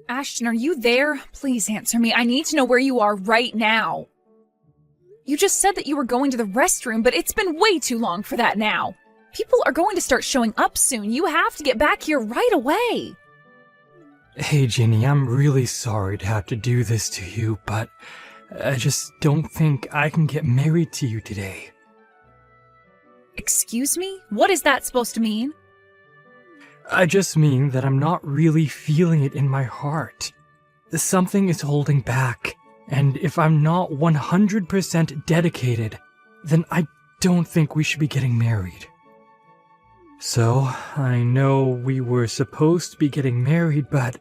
Ashton, are you there? Please answer me. I need to know where you are right now. You just said that you were going to the restroom, but it's been way too long for that now. People are going to start showing up soon. You have to get back here right away. Hey, Ginny, I'm really sorry to have to do this to you, but I just don't think I can get married to you today. Excuse me? What is that supposed to mean? I just mean that I'm not really feeling it in my heart. Something is holding back, and if I'm not 100% dedicated, then I don't think we should be getting married. So, I know we were supposed to be getting married, but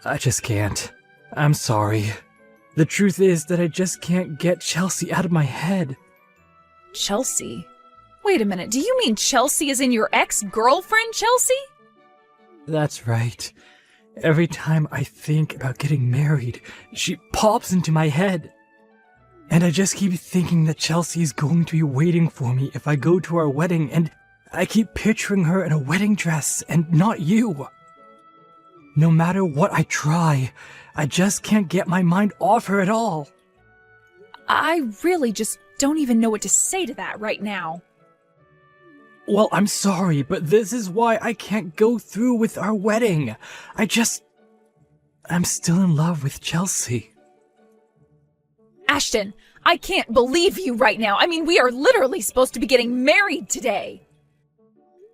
I just can't. I'm sorry. The truth is that I just can't get Chelsea out of my head. Chelsea? Wait a minute, do you mean Chelsea is in your ex-girlfriend, Chelsea? That's right. Every time I think about getting married, she pops into my head. And I just keep thinking that Chelsea is going to be waiting for me if I go to our wedding, and I keep picturing her in a wedding dress and not you. No matter what I try, I just can't get my mind off her at all. I really just don't even know what to say to that right now. Well, I'm sorry, but this is why I can't go through with our wedding. I'm still in love with Chelsea. Ashton, I can't believe you right now. I mean, we are literally supposed to be getting married today.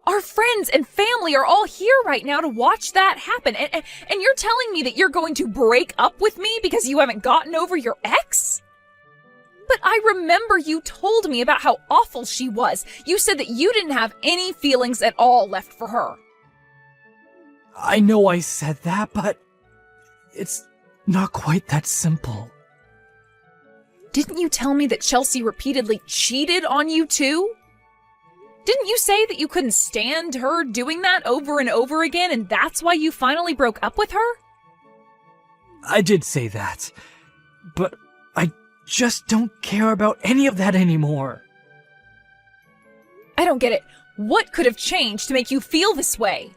Our friends and family are all here right now to watch that happen. And you're telling me that you're going to break up with me because you haven't gotten over your ex? But I remember you told me about how awful she was. You said that you didn't have any feelings at all left for her. I know I said that, but it's not quite that simple. Didn't you tell me that Chelsea repeatedly cheated on you too? Didn't you say that you couldn't stand her doing that over and over again, and that's why you finally broke up with her? I did say that, but I just don't care about any of that anymore. I don't get it. What could have changed to make you feel this way?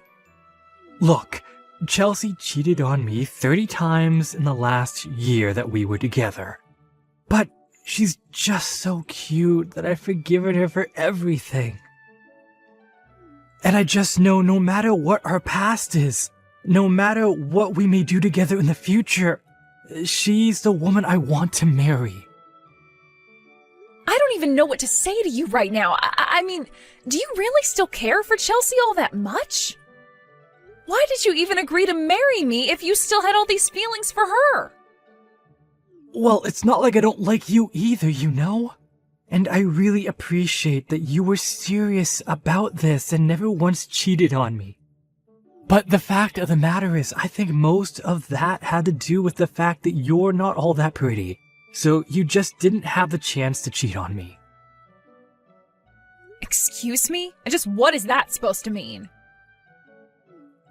Look, Chelsea cheated on me 30 times in the last year that we were together. But she's just so cute that I've forgiven her for everything. And I just know no matter what our past is, no matter what we may do together in the future, she's the woman I want to marry. I don't even know what to say to you right now. I mean, do you really still care for Chelsea all that much? Why did you even agree to marry me if you still had all these feelings for her? Well, it's not like I don't like you either, you know? And I really appreciate that you were serious about this and never once cheated on me. But the fact of the matter is, I think most of that had to do with the fact that you're not all that pretty. So you just didn't have the chance to cheat on me. Excuse me? What is that supposed to mean?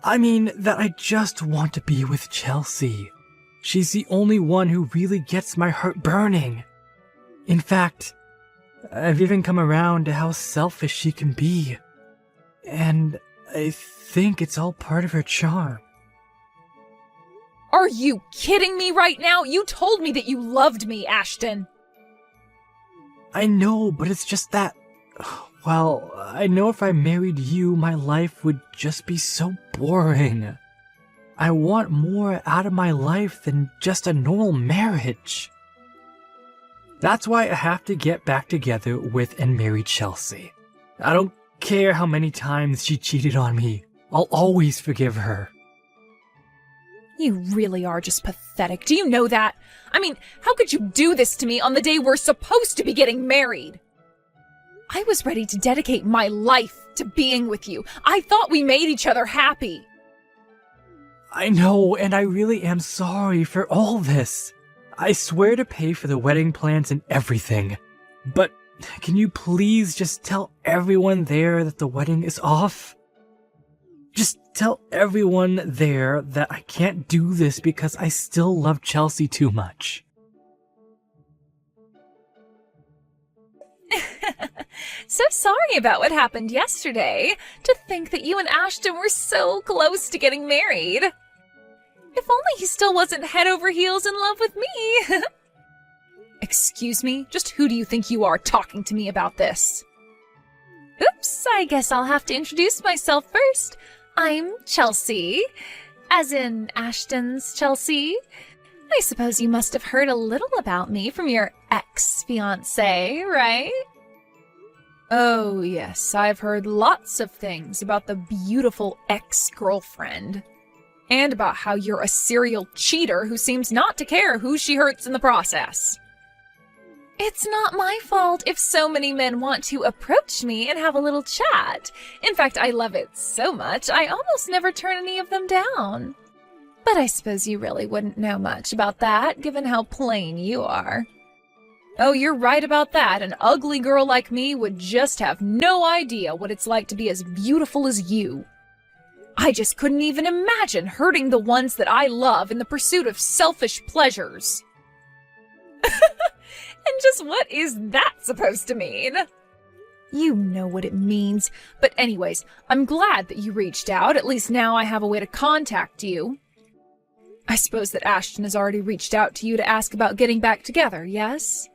I mean that I just want to be with Chelsea. She's the only one who really gets my heart burning. In fact, I've even come around to how selfish she can be. And I think it's all part of her charm. Are you kidding me right now? You told me that you loved me, Ashton. I know, but it's just that... Well, I know if I married you, my life would just be so boring. I want more out of my life than just a normal marriage. That's why I have to get back together with and marry Chelsea. I don't care how many times she cheated on me. I'll always forgive her. You really are just pathetic. Do you know that? I mean, how could you do this to me on the day we're supposed to be getting married? I was ready to dedicate my life to being with you. I thought we made each other happy. I know, and I really am sorry for all this. I swear to pay for the wedding plans and everything. But can you please just tell everyone there that the wedding is off? Just tell everyone there that I can't do this because I still love Chelsea too much. So sorry about what happened yesterday. To think that you and Ashton were so close to getting married. If only he still wasn't head over heels in love with me. Excuse me? Just who do you think you are talking to me about this? Oops, I guess I'll have to introduce myself first. I'm Chelsea. As in Ashton's Chelsea. I suppose you must have heard a little about me from your ex-fiancé, right? Oh, yes, I've heard lots of things about the beautiful ex-girlfriend. And about how you're a serial cheater who seems not to care who she hurts in the process. It's not my fault if so many men want to approach me and have a little chat. In fact, I love it so much, I almost never turn any of them down. But I suppose you really wouldn't know much about that, given how plain you are. Oh, you're right about that. An ugly girl like me would just have no idea what it's like to be as beautiful as you. I just couldn't even imagine hurting the ones that I love in the pursuit of selfish pleasures. And just what is that supposed to mean? You know what it means. But anyways, I'm glad that you reached out. At least now I have a way to contact you. I suppose that Ashton has already reached out to you to ask about getting back together, yes?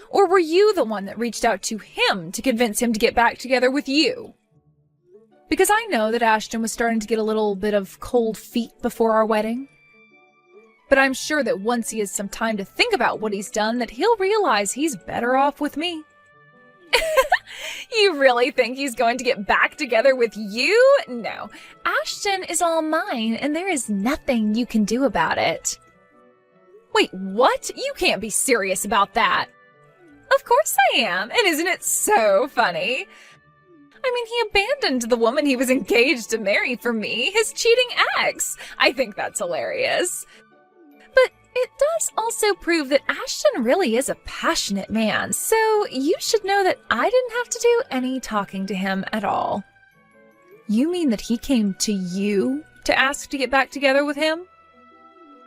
Or were you the one that reached out to him to convince him to get back together with you? Because I know that Ashton was starting to get a little bit of cold feet before our wedding. But I'm sure that once he has some time to think about what he's done, that he'll realize he's better off with me. You really think he's going to get back together with you? No. Ashton is all mine, and there is nothing you can do about it. Wait, what? You can't be serious about that. Of course I am, and isn't it so funny? I mean, he abandoned the woman he was engaged to marry for me, his cheating ex. I think that's hilarious. But it does also prove that Ashton really is a passionate man, so you should know that I didn't have to do any talking to him at all. You mean that he came to you to ask to get back together with him?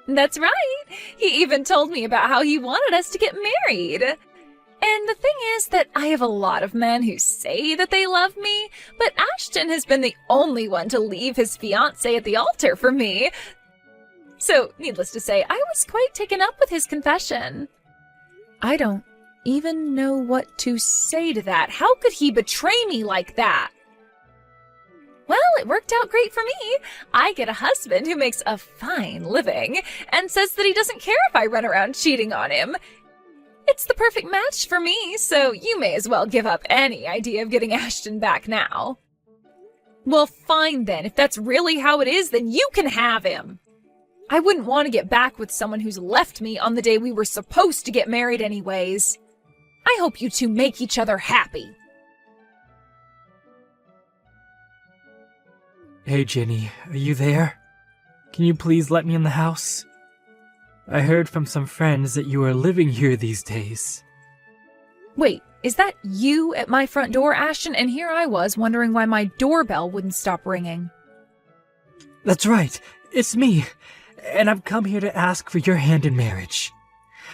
That's right. He even told me about how he wanted us to get married. And the thing is that I have a lot of men who say that they love me, but Ashton has been the only one to leave his fiancée at the altar for me. So, needless to say, I was quite taken up with his confession. I don't even know what to say to that. How could he betray me like that? Well, it worked out great for me. I get a husband who makes a fine living and says that he doesn't care if I run around cheating on him. It's the perfect match for me, so you may as well give up any idea of getting Ashton back now. Well, fine then. If that's really how it is, then you can have him. I wouldn't want to get back with someone who's left me on the day we were supposed to get married anyways. I hope you two make each other happy. Hey, Jenny, are you there? Can you please let me in the house? I heard from some friends that you are living here these days. Wait, is that you at my front door, Ashton? And here I was wondering why my doorbell wouldn't stop ringing. That's right, it's me. And I've come here to ask for your hand in marriage.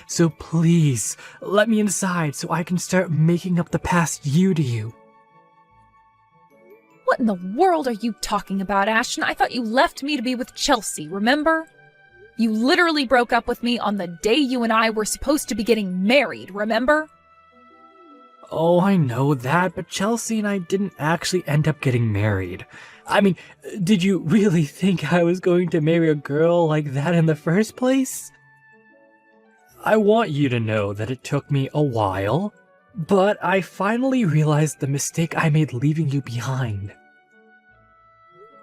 So please, let me inside so I can start making up the past year to you. What in the world are you talking about, Ashton? I thought you left me to be with Chelsea, remember? You literally broke up with me on the day you and I were supposed to be getting married, remember? Oh, I know that, but Chelsea and I didn't actually end up getting married. I mean, did you really think I was going to marry a girl like that in the first place? I want you to know that it took me a while, but I finally realized the mistake I made leaving you behind.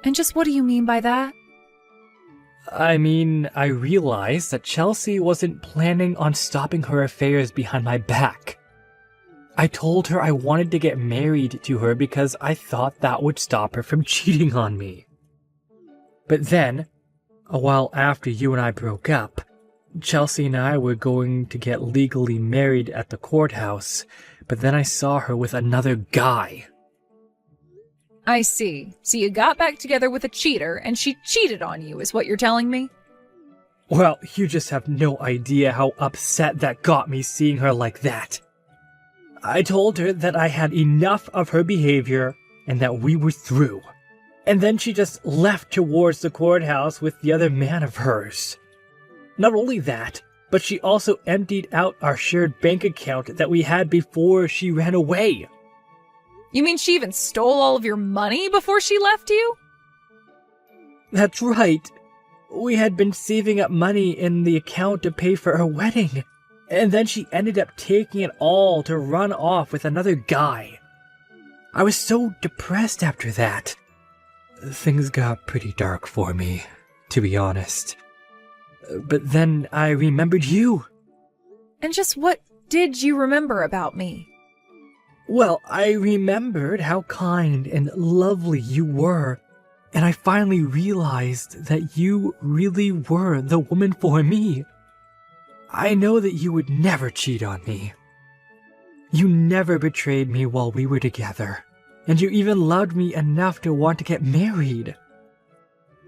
And just what do you mean by that? I mean, I realized that Chelsea wasn't planning on stopping her affairs behind my back. I told her I wanted to get married to her because I thought that would stop her from cheating on me. But then, a while after you and I broke up, Chelsea and I were going to get legally married at the courthouse, but then I saw her with another guy. I see. So you got back together with a cheater, and she cheated on you, is what you're telling me? Well, you just have no idea how upset that got me seeing her like that. I told her that I had enough of her behavior and that we were through. And then she just left towards the courthouse with the other man of hers. Not only that, but she also emptied out our shared bank account that we had before she ran away. You mean she even stole all of your money before she left you? That's right. We had been saving up money in the account to pay for our wedding, and then she ended up taking it all to run off with another guy. I was so depressed after that. Things got pretty dark for me, to be honest. But then I remembered you. And just what did you remember about me? Well, I remembered how kind and lovely you were, and I finally realized that you really were the woman for me. I know that you would never cheat on me. You never betrayed me while we were together, and you even loved me enough to want to get married.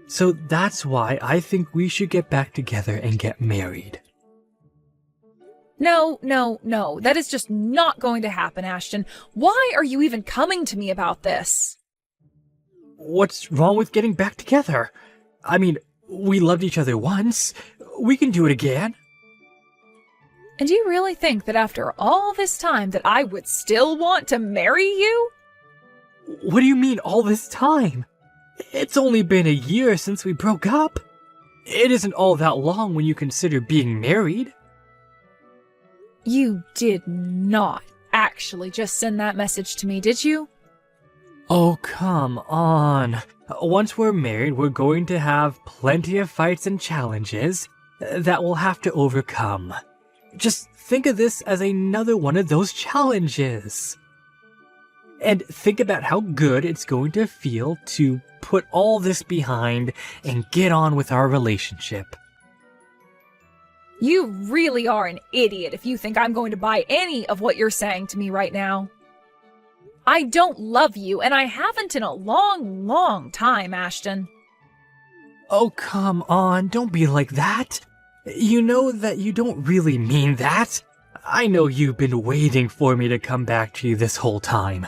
So that's why I think we should get back together and get married. No. That is just not going to happen, Ashton. Why are you even coming to me about this? What's wrong with getting back together? I mean, we loved each other once. We can do it again. And do you really think that after all this time that I would still want to marry you? What do you mean all this time? It's only been a year since we broke up. It isn't all that long when you consider being married. You did not actually just send that message to me, did you? Oh, come on. Once we're married, we're going to have plenty of fights and challenges that we'll have to overcome. Just think of this as another one of those challenges. And think about how good it's going to feel to put all this behind and get on with our relationship. You really are an idiot if you think I'm going to buy any of what you're saying to me right now. I don't love you, and I haven't in a long, long time, Ashton. Oh, come on, don't be like that. You know that you don't really mean that. I know you've been waiting for me to come back to you this whole time.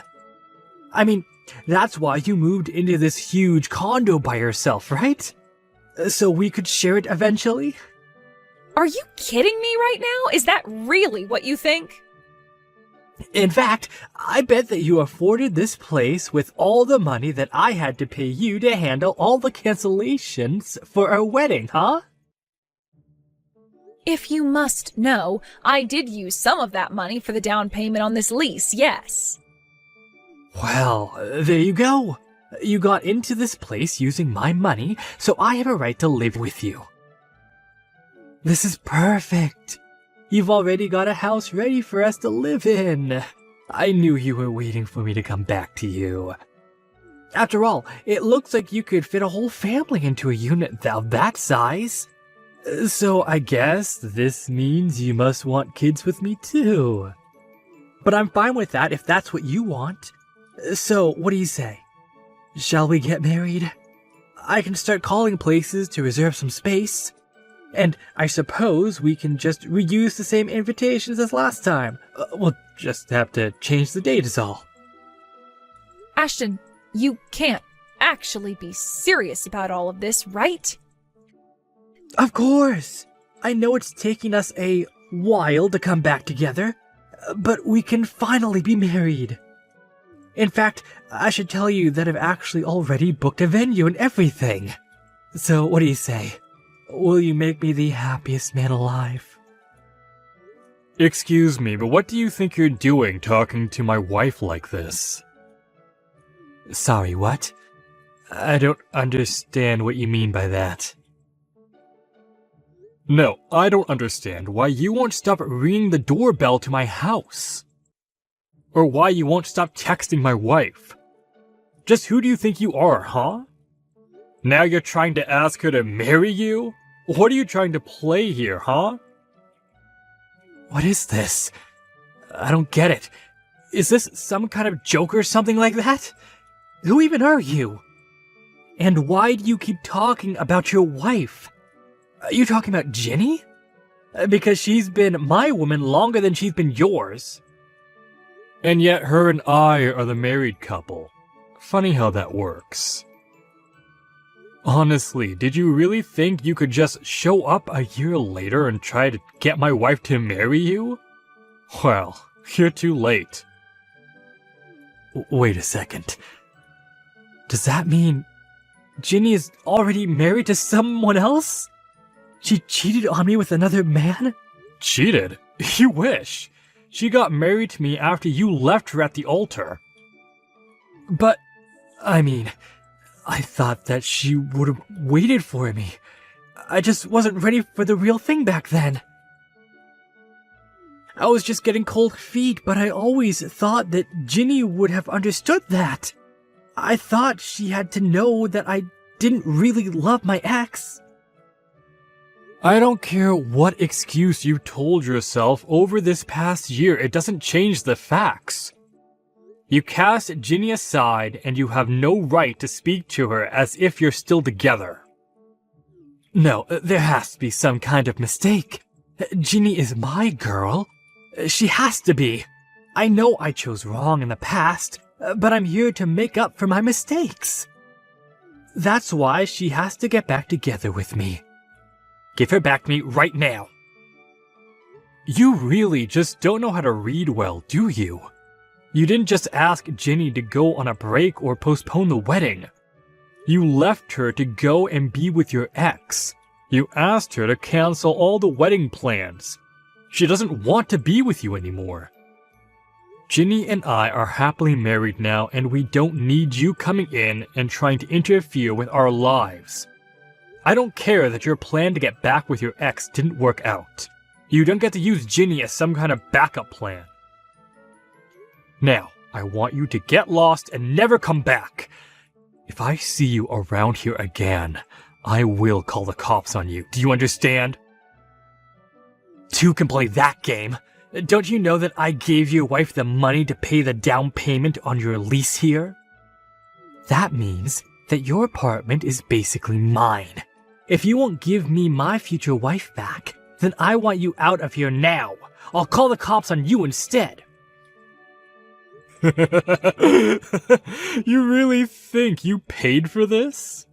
I mean, that's why you moved into this huge condo by yourself, right? So we could share it eventually? Are you kidding me right now? Is that really what you think? In fact, I bet that you afforded this place with all the money that I had to pay you to handle all the cancellations for our wedding, huh? If you must know, I did use some of that money for the down payment on this lease, yes. Well, there you go. You got into this place using my money, so I have a right to live with you. This is perfect. You've already got a house ready for us to live in. I knew you were waiting for me to come back to you. After all, it looks like you could fit a whole family into a unit of that size. So I guess this means you must want kids with me too. But I'm fine with that if that's what you want. So what do you say? Shall we get married? I can start calling places to reserve some space. And I suppose we can just reuse the same invitations as last time. We'll just have to change the date is all. Ashton, you can't actually be serious about all of this, right? Of course! I know it's taking us a while to come back together, but we can finally be married. In fact, I should tell you that I've actually already booked a venue and everything. So what do you say? Will you make me the happiest man alive? Excuse me, but what do you think you're doing talking to my wife like this? Sorry, what? I don't understand what you mean by that. No, I don't understand why you won't stop ringing the doorbell to my house. Or why you won't stop texting my wife. Just who do you think you are, huh? Now you're trying to ask her to marry you? What are you trying to play here, huh? What is this? I don't get it. Is this some kind of joke or something like that? Who even are you? And why do you keep talking about your wife? Are you talking about Jenny? Because she's been my woman longer than she's been yours. And yet her and I are the married couple. Funny how that works. Honestly, did you really think you could just show up a year later and try to get my wife to marry you? Well, you're too late. Wait a second. Does that mean Ginny is already married to someone else? She cheated on me with another man? Cheated? You wish. She got married to me after you left her at the altar. But, I mean, I thought that she would have waited for me. I just wasn't ready for the real thing back then. I was just getting cold feet, but I always thought that Ginny would have understood that. I thought she had to know that I didn't really love my ex. I don't care what excuse you told yourself over this past year, it doesn't change the facts. You cast Ginny aside and you have no right to speak to her as if you're still together. No, there has to be some kind of mistake. Ginny is my girl. She has to be. I know I chose wrong in the past, but I'm here to make up for my mistakes. That's why she has to get back together with me. Give her back to me right now. You really just don't know how to read well, do you? You didn't just ask Ginny to go on a break or postpone the wedding. You left her to go and be with your ex. You asked her to cancel all the wedding plans. She doesn't want to be with you anymore. Ginny and I are happily married now, and we don't need you coming in and trying to interfere with our lives. I don't care that your plan to get back with your ex didn't work out. You don't get to use Ginny as some kind of backup plan. Now, I want you to get lost and never come back. If I see you around here again, I will call the cops on you. Do you understand? Two can play that game. Don't you know that I gave your wife the money to pay the down payment on your lease here? That means that your apartment is basically mine. If you won't give me my future wife back, then I want you out of here now. I'll call the cops on you instead. You really think you paid for this?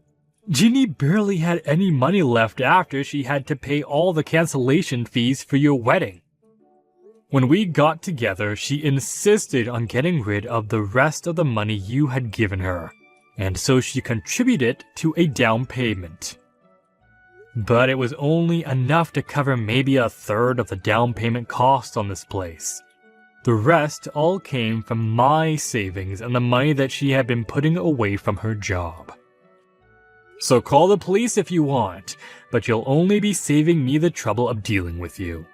Ginny barely had any money left after she had to pay all the cancellation fees for your wedding. When we got together, she insisted on getting rid of the rest of the money you had given her, and so she contributed to a down payment. But it was only enough to cover maybe a third of the down payment cost on this place. The rest all came from my savings and the money that she had been putting away from her job. So call the police if you want, but you'll only be saving me the trouble of dealing with you.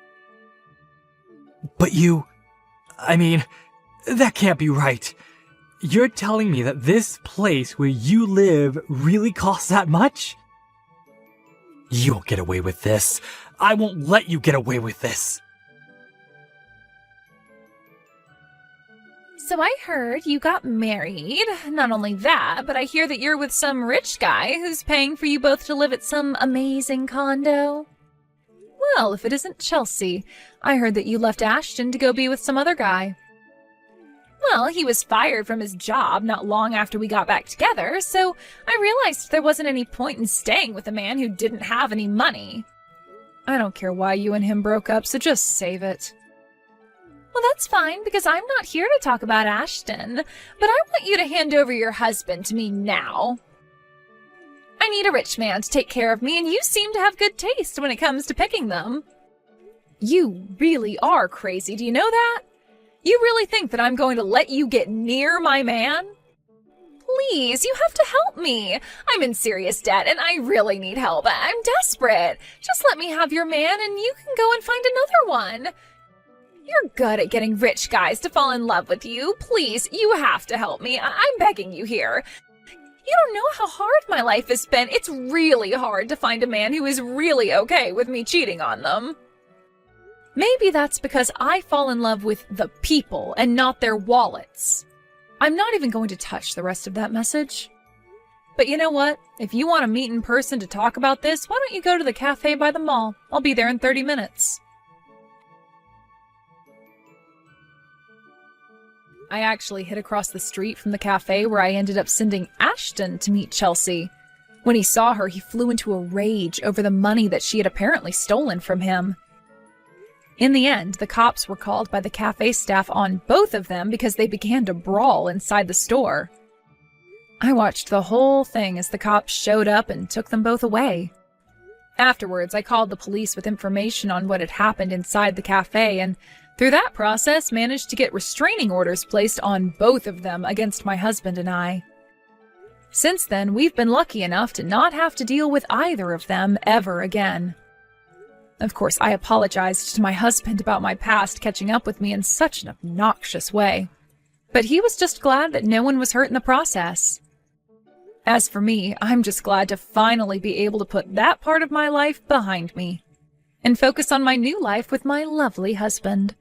But that can't be right. You're telling me that this place where you live really costs that much? You won't get away with this. I won't let you get away with this. So I heard you got married. Not only that, but I hear that you're with some rich guy who's paying for you both to live at some amazing condo. Well, if it isn't Chelsea, I heard that you left Ashton to go be with some other guy. Well, he was fired from his job not long after we got back together, so I realized there wasn't any point in staying with a man who didn't have any money. I don't care why you and him broke up, so just save it. Well, that's fine, because I'm not here to talk about Ashton, but I want you to hand over your husband to me now. I need a rich man to take care of me, and you seem to have good taste when it comes to picking them. You really are crazy, do you know that? You really think that I'm going to let you get near my man? Please, you have to help me. I'm in serious debt, and I really need help. I'm desperate. Just let me have your man, and you can go and find another one. You're good at getting rich guys to fall in love with you. Please, you have to help me. I'm begging you here. You don't know how hard my life has been. It's really hard to find a man who is really okay with me cheating on them. Maybe that's because I fall in love with the people and not their wallets. I'm not even going to touch the rest of that message. But you know what? If you want to meet in person to talk about this, why don't you go to the cafe by the mall? I'll be there in 30 minutes. I actually hid across the street from the cafe where I ended up sending Ashton to meet Chelsea. When he saw her, he flew into a rage over the money that she had apparently stolen from him. In the end, the cops were called by the cafe staff on both of them because they began to brawl inside the store. I watched the whole thing as the cops showed up and took them both away. Afterwards, I called the police with information on what had happened inside the cafe, and through that process managed to get restraining orders placed on both of them against my husband and I. Since then, we've been lucky enough to not have to deal with either of them ever again. Of course, I apologized to my husband about my past catching up with me in such an obnoxious way, but he was just glad that no one was hurt in the process. As for me, I'm just glad to finally be able to put that part of my life behind me and focus on my new life with my lovely husband.